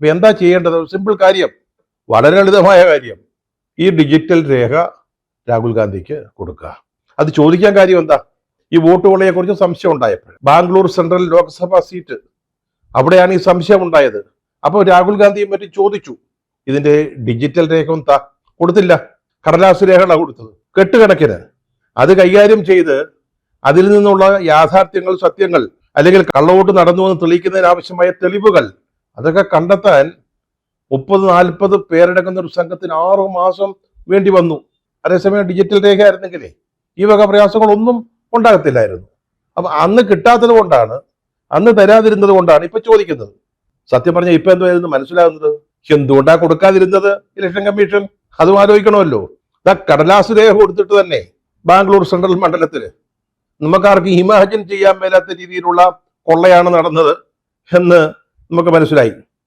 ഇപ്പൊ എന്താ ചെയ്യേണ്ടത്? സിമ്പിൾ കാര്യം, വളരെ ലളിതമായ കാര്യം. ഈ ഡിജിറ്റൽ രേഖ രാഹുൽ ഗാന്ധിക്ക് കൊടുക്കുക. അത് ചോദിക്കാൻ കാര്യം എന്താ? ഈ വോട്ട് കൊള്ളയെ കുറിച്ച് സംശയം ഉണ്ടായപ്പോൾ ബാംഗ്ലൂർ സെൻട്രൽ ലോക്സഭാ സീറ്റ് അവിടെയാണ് ഈ സംശയം ഉണ്ടായത്. അപ്പോൾ രാഹുൽ ഗാന്ധിയെ പറ്റി ചോദിച്ചു, ഇതിന്റെ ഡിജിറ്റൽ രേഖ എന്താ? കൊടുത്തില്ല, കടലാസ് രേഖകളാണ് കൊടുത്തത് കെട്ടുകണക്കിന്. അത് കൈകാര്യം ചെയ്ത് അതിൽ നിന്നുള്ള യാഥാർത്ഥ്യങ്ങൾ, സത്യങ്ങൾ, അല്ലെങ്കിൽ കള്ളവോട്ട് നടന്നു എന്ന് തെളിയിക്കുന്നതിന് ആവശ്യമായ തെളിവുകൾ അതൊക്കെ കണ്ടെത്താൻ 30-40 പേരടങ്ങുന്ന ഒരു സംഘത്തിന് 6 മാസം വേണ്ടി വന്നു. അതേസമയം ഡിജിറ്റൽ രേഖ ആയിരുന്നെങ്കിലേ ഈ വക പ്രയാസങ്ങളൊന്നും ഉണ്ടാകത്തില്ലായിരുന്നു. അപ്പൊ അന്ന് കിട്ടാത്തത് കൊണ്ടാണ്, അന്ന് തരാതിരുന്നത് കൊണ്ടാണ് ഇപ്പൊ ചോദിക്കുന്നത്. സത്യം പറഞ്ഞാൽ ഇപ്പൊ എന്തായിരുന്നു മനസ്സിലാകുന്നത്? എന്തുകൊണ്ടാണ് കൊടുക്കാതിരുന്നത് ഇലക്ഷൻ കമ്മീഷൻ? അതും ആലോചിക്കണമല്ലോ. കടലാസ് രേഖ കൊടുത്തിട്ട് തന്നെ ബാംഗ്ലൂർ സെൻട്രൽ മണ്ഡലത്തില് നമുക്കാർക്ക് ഇമാജിൻ ചെയ്യാൻ മേലാത്ത രീതിയിലുള്ള കൊള്ളയാണ് നടന്നത് എന്ന് നമുക്ക് മനസ്സിലായി.